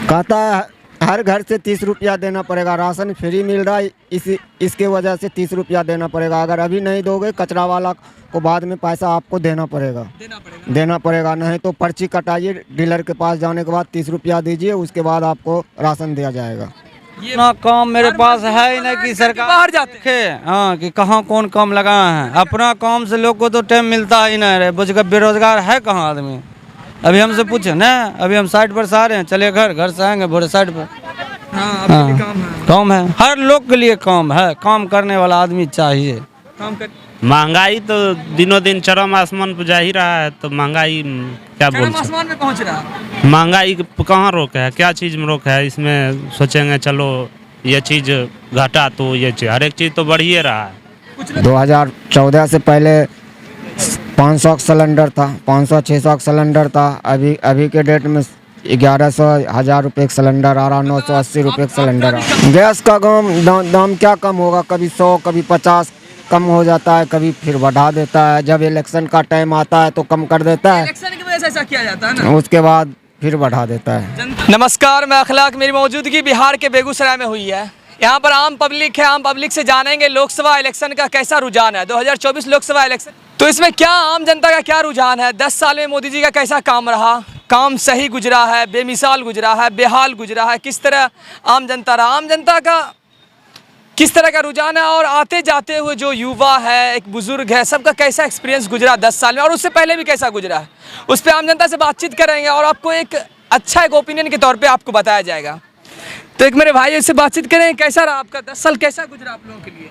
कहता है हर घर से 30 रुपया देना पड़ेगा, राशन फ्री मिल रहा है, इसके वजह से 30 रुपया देना पड़ेगा। अगर अभी नहीं दोगे कचरा वाला को बाद में पैसा आपको देना पड़ेगा। नहीं तो पर्ची कटाइए, डीलर के पास जाने के बाद 30 रुपया दीजिए, उसके बाद आपको राशन दिया जाएगा। ये ना काम मेरे पास है ही नहीं कि सरकार बाहर जाते देखे, हाँ कि कहाँ कौन काम लगाए हैं। अपना काम से लोग को तो टाइम मिलता ही नहीं रहे, बेरोजगार है कहाँ आदमी। अभी हमसे पूछे ना, अभी हम साइड पर से आ रहे हैं, चले घर से आएंगे भोरे साइड पर। हाँ, काम है, हर लोग के लिए काम है, काम करने वाला आदमी चाहिए। काम कर महंगाई तो दिनों दिन चरम आसमान पर जा ही रहा है, तो महंगाई क्या बोल सकते। आसमान में पहुंच रहा है। महंगाई कहाँ रोक है, क्या चीज़ में रोक है। इसमें सोचेंगे चलो ये चीज़ घटा तो ये चीज़, हर एक चीज़ तो बढ़ ही रहा है। 2014 से पहले 500 का सिलेंडर था, 500-600 का सिलेंडर था। अभी के डेट में 1100-1000 रुपये का सिलेंडर आ रहा, 980 रुपये का सिलेंडर आ रहा। गैस का दाम क्या कम होगा, कभी 100 कभी 50 कम हो जाता है, कभी फिर बढ़ा देता है। जब इलेक्शन का टाइम आता है तो कम कर देता है, इलेक्शन की वजह से ऐसा किया जाता है ना, उसके बाद फिर बढ़ा देता है। नमस्कार, मैं अखलाक। मेरी मौजूदगी बिहार के बेगूसराय में हुई है। यहाँ पर आम पब्लिक है, आम पब्लिक से जानेंगे लोकसभा इलेक्शन का कैसा रुझान है। 2024 लोकसभा इलेक्शन, तो इसमें क्या आम जनता का क्या रुझान है। 10 साल में मोदी जी का कैसा काम रहा, काम सही गुजरा है, बेमिसाल गुजरा है, बेहाल गुजरा है, किस तरह आम जनता रहा, आम जनता का किस तरह का रुझान है, और आते जाते हुए जो युवा है, एक बुजुर्ग है, सबका कैसा एक्सपीरियंस गुजरा 10 साल में, और उससे पहले भी कैसा गुजरा है, उस पर आम जनता से बातचीत करेंगे और आपको एक अच्छा एक ओपिनियन के तौर पे आपको बताया जाएगा। तो एक मेरे भाई इससे बातचीत करें, कैसा रहा आपका 10 साल, कैसा गुजरा आप लोगों के लिए।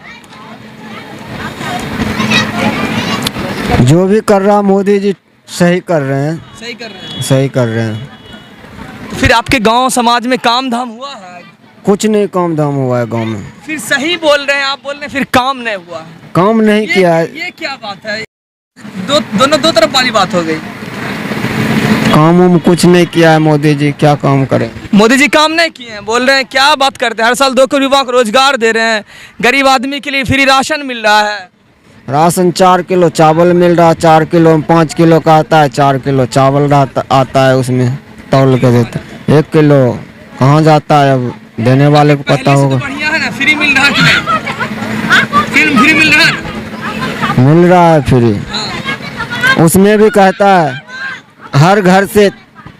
जो भी कर रहा मोदी जी सही कर रहे हैं, सही कर रहे हैं। तो फिर आपके गांव समाज में काम धाम हुआ है? कुछ नहीं काम धाम हुआ है गांव में। फिर सही बोल रहे हैं आप, बोल रहे हैं फिर काम नहीं हुआ, काम नहीं किया है। ये क्या बात है, दोनों दो तरफ वाली बात हो गई। काम उम कुछ नहीं किया है मोदी जी, क्या काम करें। मोदी जी काम नहीं किए हैं, बोल रहे हैं क्या बात करते हैं। हर साल 2 करोड़ युवाओं को रोजगार दे रहे हैं, गरीब आदमी के लिए फ्री राशन मिल रहा है। राशन 4 किलो चावल मिल रहा है, 4 किलो में 5 किलो का आता है, 4 किलो चावल आता है, उसमें तौल के देते। 1 किलो कहाँ जाता है, अब देने वाले को पता होगा। तो बढ़िया है ना, फ्री मिल रहा है कि नहीं? फ्री मिल रहा है, मिल रहा है फ्री। उसमें भी कहता है हर घर से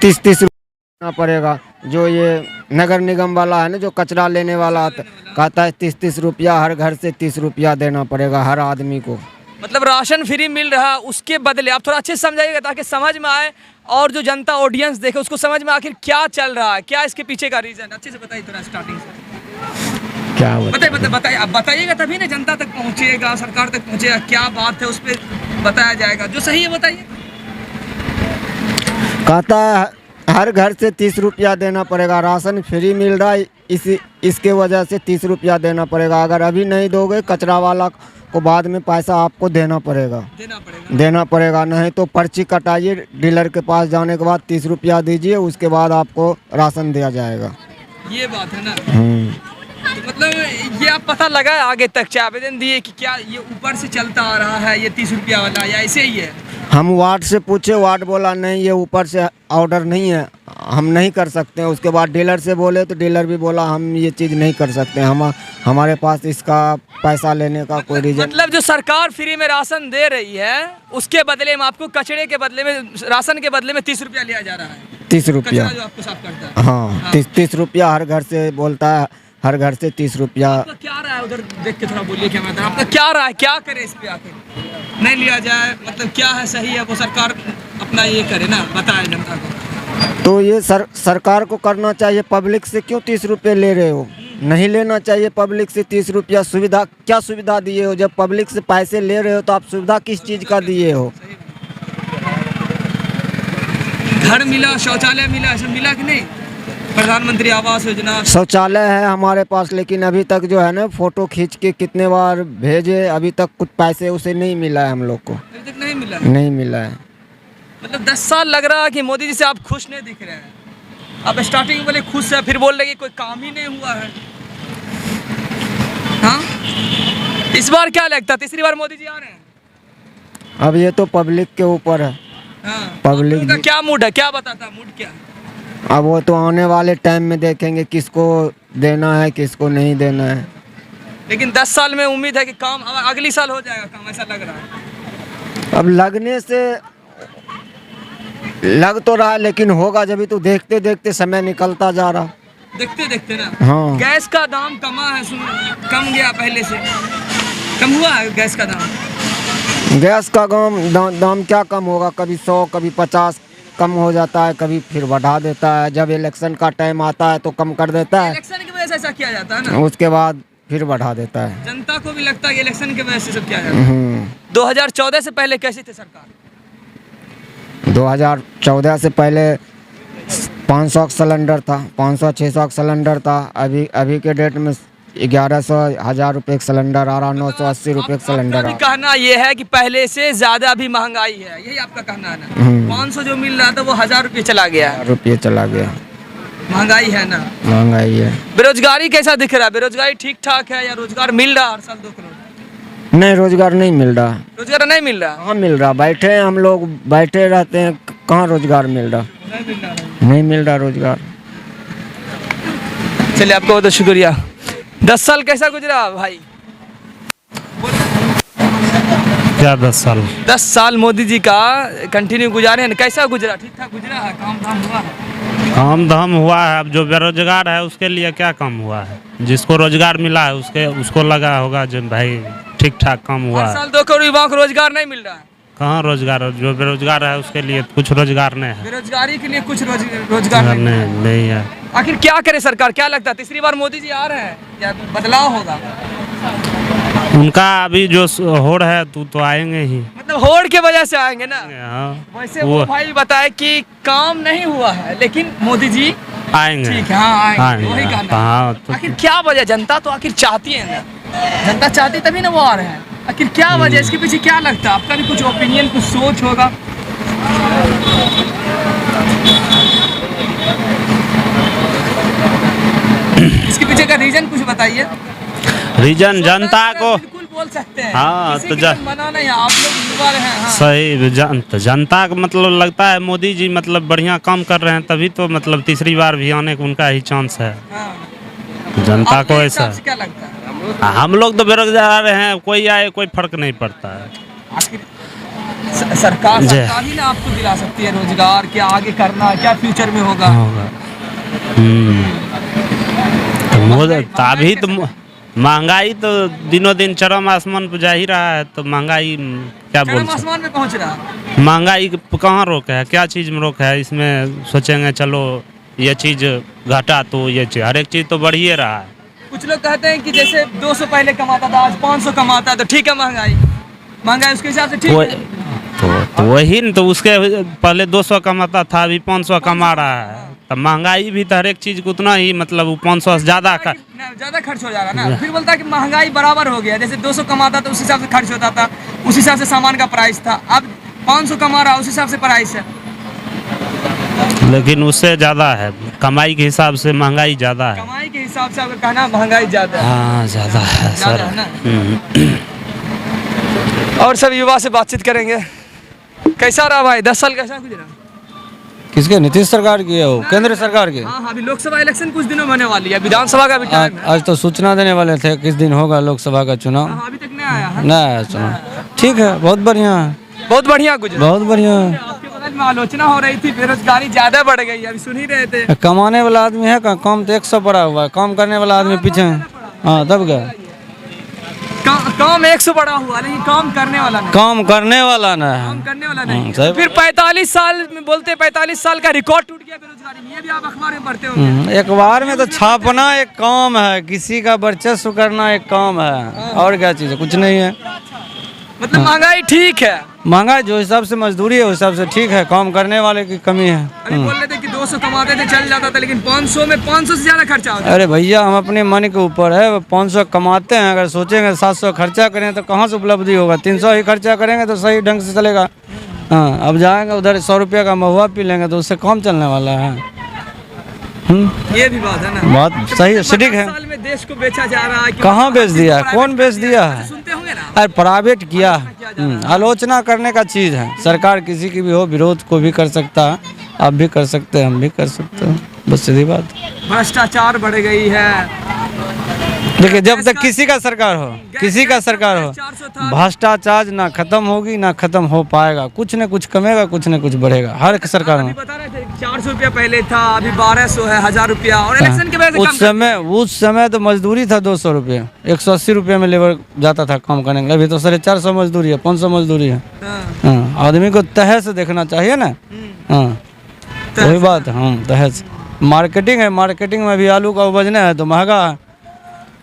30-30 रुपया देना पड़ेगा। जो ये नगर निगम वाला है ना, जो कचरा लेने वाला आता, कहता है 30-30 रुपया हर घर से 30 रुपया देना पड़ेगा हर आदमी को। मतलब राशन फ्री मिल रहा है, उसके बदले आप थोड़ा अच्छे से समझाइएगा ताकि समझ में आए और जो जनता ऑडियंस देखे उसको समझ में आखिर क्या चल रहा है, क्या इसके पीछे का रीजन। अच्छे से बताइए थोड़ा स्टार्टिंग से। क्या बताइए, आप बताइएगा तभी ना जनता तक पहुंचेगा, सरकार तक पहुंचेगा, क्या बात है उस पर बताया जाएगा। जो सही है बताइए। कहता है हर घर से 30 रुपया देना पड़ेगा, राशन फ्री मिल रहा है, इसके वजह से 30 रुपया देना पड़ेगा। अगर अभी नहीं दोगे कचरा वाला को बाद में पैसा आपको देना पड़ेगा। नहीं तो पर्ची कटाइए, डीलर के पास जाने के बाद 30 रुपया दीजिए, उसके बाद आपको राशन दिया जाएगा। ये बात है ना। तो मतलब ये आप पता लगा आगे तक चाहे आवेदन दिए कि क्या ये ऊपर से चलता आ रहा है ये 30 रुपया वाला, या ऐसे ही है। हम वार्ड से पूछे, वार्ड बोला नहीं ये ऊपर से ऑर्डर नहीं है, हम नहीं कर सकते हैं। उसके बाद डीलर से बोले तो डीलर भी बोला हम ये चीज़ नहीं कर सकते, हमारे पास इसका पैसा लेने का कोई रीजन। मतलब जो सरकार फ्री में राशन दे रही है उसके बदले में आपको कचरे के बदले में, राशन के बदले में 30 रुपया लिया जा रहा है। 30 रुपया जो आपको साफ करता है। हाँ, 30 रुपया हर घर से बोलता है, हर घर से 30 रुपया। आपका क्या रहा है उधर देख के थोड़ा बोलिए, क्या मतलब आपका क्या रहा है, क्या करे इस पे आके नहीं लिया जाए, मतलब क्या है सही है वो सरकार अपना ये करे ना, बताए जनता को। तो ये सरकार को करना चाहिए। पब्लिक से क्यों 30 रुपये ले रहे हो, नहीं लेना चाहिए पब्लिक से 30 रुपया। सुविधा क्या सुविधा दिए हो, जब पब्लिक से पैसे ले रहे हो तो आप सुविधा किस चीज़ का दिए हो। घर मिला, शौचालय मिला, ऐसा मिला कि नहीं। प्रधानमंत्री आवास योजना, शौचालय है हमारे पास, लेकिन अभी तक जो है ना फोटो खींच के कितने बार भेजे, अभी तक कुछ पैसे उसे नहीं मिला है हम लोग को। अभी तक नहीं मिला है। मतलब 10 साल लग रहा है कि मोदी जी से आप खुश नहीं दिख रहे हैं। आप स्टार्टिंग बोले खुश है, फिर बोल रहे कि कोई काम ही नहीं हुआ है। हाँ, इस बार क्या लगता है, तीसरी बार मोदी जी आ रहे हैं? अब ये तो पब्लिक के ऊपर है। हाँ, पब्लिक का क्या मूड है, क्या बताता मूड क्या? अब वो तो आने वाले टाइम में देखेंगे किसको देना है किसको नहीं देना है। लेकिन 10 साल में उम्मीद है कि काम अगली साल हो जाएगा काम, ऐसा लग रहा है। अब लगने से लग तो रहा है लेकिन होगा जब, तो देखते देखते समय निकलता जा रहा। देखते देखते ना। हाँ। गैस का दाम कमा है, कम गया पहले से, कम हुआ है गैस का दाम। गैस का दाम क्या कम होगा, कभी 100 कभी 50 कम हो जाता है, कभी फिर बढ़ा देता है। जब इलेक्शन का टाइम आता है तो कम कर देता है, इलेक्शन की वजह से ऐसा किया जाता है ना, उसके बाद फिर बढ़ा देता है। जनता को भी लगता है कि इलेक्शन की वजह से सब किया जाता है। 2014 से पहले कैसी थी सरकार? 2014 से पहले 500 का सिलेंडर था, 500-600 का सिलेंडर था। अभी के डेट में 1100-1000 रुपये का सिलेंडर आ रहा, 980 रुपये का सिलेंडर आ आपका भी रहा। कहना ये है कि पहले से ज्यादा अभी महंगाई है, यही आपका कहना है ना? 500 जो मिल रहा था वो 1000 रुपये चला गया है। रुपये चला गया, महंगाई है ना, महंगाई है। बेरोजगारी कैसा दिख रहा है? बेरोजगारी ठीक ठाक है या रोजगार मिल रहा हर साल 2 करोड़? नहीं, रोजगार नहीं मिल रहा। रोजगार नहीं मिल रहा? कहाँ मिल रहा, बैठे हैं हम लोग, बैठे रहते हैं, कहाँ रोजगार मिल रहा, नहीं मिल रहा रोजगार। चलिए आपका बहुत शुक्रिया। 10 साल कैसा गुजरा भाई? क्या 10 साल? 10 साल मोदी जी का कंटिन्यू गुजारे हैं, कैसा गुजरा? ठीक ठाक गुजरा है? काम धाम हुआ है? काम धाम हुआ है। अब जो बेरोजगार है उसके लिए क्या काम हुआ है? जिसको रोजगार मिला है उसको लगा होगा जो भाई ठीक ठाक काम हुआ हर है। साल 2 करोड़ युवाओं को रोजगार नहीं मिल रहा है। कहाँ रोजगार? जो बेरोजगार है उसके लिए कुछ रोजगार नहीं है। बेरोजगारी के लिए कुछ रोजगार नहीं है। आखिर क्या करे सरकार? क्या लगता है तीसरी बार मोदी जी आ रहे हैं या बदलाव होगा? उनका अभी जो होड़ है तो आएंगे ही। मतलब होड़ के वजह से आएंगे ना? हाँ, वैसे वो भाई बताए कि काम नहीं हुआ है लेकिन मोदी जी आएंगे। ठीक है, हाँ आएंगे, वही कहना। हाँ, तो आखिर क्या वजह? जनता तो आखिर चाहती है ना, जनता चाहती तभी ना वो आ रहे हैं। आखिर क्या वजह? इसके पीछे क्या लगता है? आपका भी कुछ ओपिनियन, कुछ सोच होगा। इसके पीछे का रीजन कुछ बताइए। रीजन जनता को बिल्कुल बोल सकते हैं। हाँ, किसी तो की मना नहीं है, आप लोग युवा रहे हैं। हाँ। सही जनता का मतलब लगता है मोदी जी मतलब बढ़िया काम कर रहे हैं, तभी तो मतलब तीसरी बार भी आने का उनका ही चांस है। हाँ। जनता आपके को हिसाब ऐसा से क्या लगता है? हम लोग तो बेरोजगार हैं, कोई आए कोई फर्क नहीं पड़ता है। आखिर सरकार ही ना आपको दिला सकती है रोजगार, क्या आगे करना, क्या फ्यूचर में होगा। तो मोदी अभी तो महंगाई तो दिनों दिन चरम आसमान पर जा ही रहा है। तो महंगाई क्या बोल चरम आसमान में पहुंच रहा है। महंगाई कहाँ रोक है? क्या चीज़ में रोक है? इसमें सोचेंगे चलो ये चीज़ घटा तो ये चीज़, हर एक चीज़ तो बढ़ ही रहा है। कुछ लोग कहते हैं कि जैसे 200 पहले कमाता था आज 500 कमाता है तो ठीक है, महंगाई उसके हिसाब से ठीक है। तो वही न, तो उसके पहले 200 कमाता था, अभी 500 कमा रहा है। तो महंगाई भी तो हर एक चीज़ को उतना ही मतलब 500 से ज़्यादा खर्च हो जा रहा है ना। फिर बोलता है कि महंगाई बराबर हो गया, जैसे 200 कमाता तो उस हिसाब से खर्च होता था, उस हिसाब से सामान का प्राइस था। अब 500 कमा रहा, उस हिसाब से प्राइस है। लेकिन उससे ज़्यादा है, कमाई के हिसाब से महंगाई ज़्यादा है। कमाई के हिसाब से अगर कहना महंगाई ज़्यादा है। हाँ, ज़्यादा है सर। और सब युवा से बातचीत करेंगे। कैसा रहा भाई 10 साल, कैसा गुजरा? किसके? नीतीश सरकार की है वो, केंद्र सरकार की। हाँ, अभी लोकसभा इलेक्शन कुछ दिनों में होने वाली है, विधानसभा का भी टाइम है। आज तो सूचना देने वाले थे किस दिन होगा लोकसभा का चुनाव। हाँ, अभी तक नहीं आया है। नहीं आया चुनाव। ठीक है, बहुत बढ़िया है, बहुत बढ़िया गुजरा। बहुत बढ़िया है। आपके बगल में आलोचना हो रही थी बेरोजगारी ज्यादा बढ़ गई, अभी सुन ही रहे थे। कमाने वाला आदमी है कहाँ? काम तो 100 पड़ा हुआ है, काम करने वाला आदमी पीछे है। हाँ, तब क्या काम 100 बढ़ा हुआ, लेकिन काम करने वाला नहीं। काम करने वाला ना है। काम करने वाला नहीं। सही। फिर 45 साल में बोलते 45 साल का रिकॉर्ड टूट गया बेरोजगारी में, ये भी आप अखबार में पढ़ते होंगे। एक बार में तो छापना एक काम है, किसी का वर्चस्व करना एक काम है, और क्या चीज़ है? कुछ नहीं है। मतलब महंगाई ठीक है। महंगाई जो हिसाब से मजदूरी है उस हिसाब से ठीक है, काम करने वाले की कमी है। अभी बोल रहे थे कि 200 कमाते थे चल जाता था, लेकिन 500 में 500 से ज्यादा खर्चा होता है। अरे भैया, हम अपने मन के ऊपर है। 500 कमाते हैं, अगर सोचेंगे 700 खर्चा करें तो कहाँ से उपलब्धि होगा? 300 ही खर्चा करेंगे तो सही ढंग से चलेगा। हाँ, अब जाएंगे उधर 100 रुपये का महुआ पी लेंगे तो उससे काम चलने वाला है। ये भी बात है ना। बात सही है, सटीक है। 50 साल में देश को बेचा जा रहा है। कहाँ बेच दिया है? कौन बेच दिया है? सुनते होंगे ना। अरे प्राइवेट किया। आलोचना करने का चीज़ है। सरकार किसी की भी हो, विरोध को भी कर सकता है, आप भी कर सकते हैं, हम भी कर सकते हैं, बस सीधी बात। भ्रष्टाचार बढ़ गई है। देखिए जब तक किसी का सरकार हो, किसी का सरकार हो, 400 था। भ्रष्टाचार ना खत्म होगी ना खत्म हो पाएगा, कुछ न कुछ कमेगा, कुछ न कुछ बढ़ेगा हर एक सरकार अभी में। बता रहे थे 400 रुपया पहले था, अभी 1200 है, 1000 रुपया, और इलेक्शन की वजह से उस समय तो मजदूरी था 200 रुपये, 180 रुपये में लेबर जाता था काम करने के लिए। अभी तो 450 मजदूरी है, 500 मजदूरी है। हाँ, आदमी को तह से देखना चाहिए ना। हाँ वही बात है। हाँ तह से मार्केटिंग है, मार्केटिंग में भी आलू का उपजना है तो महंगा है,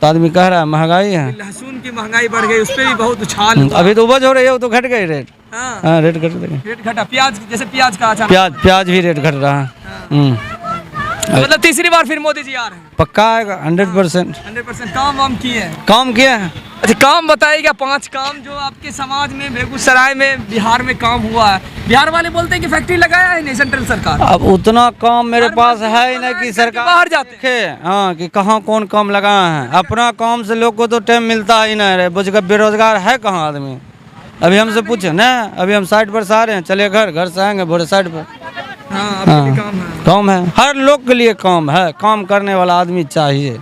तो आदमी कह रहा है महंगाई है। लहसुन की महंगाई बढ़ गई, उस पर भी बहुत उछाल हुआ। अभी तो उपज हो रही है, वो तो घट गई रेट। हाँ, हाँ रेट घट गई। रेट घटा। प्याज, जैसे प्याज का अचानक, प्याज भी रेट घट रहा है। मतलब तीसरी बार फिर मोदी जी आ रहे हैं। पक्का आएगा 100%। 100% काम वाम किए हैं। काम किया है। अच्छा काम बताइएगा, 5 काम जो आपके समाज में, बेगूसराय में, बिहार में काम हुआ है। बिहार वाले बोलते हैं कि फैक्ट्री लगाया है नहीं सेंट्रल सरकार। अब उतना काम मेरे पास है ही नहीं कि सरकार बाहर जाते देखे। हाँ कि कहाँ कौन काम लगाया है, अपना काम से लोग को तो टाइम मिलता ही नहीं रहे, बेरोजगार है कहाँ आदमी। अभी हमसे पूछे ना, अभी हम साइड पर से आ रहे हैं, चले घर से आएंगे भोरे साइड पर। हाँ, आपके लिए काम है। काम है, हर लोग के लिए काम है, काम करने वाला आदमी चाहिए।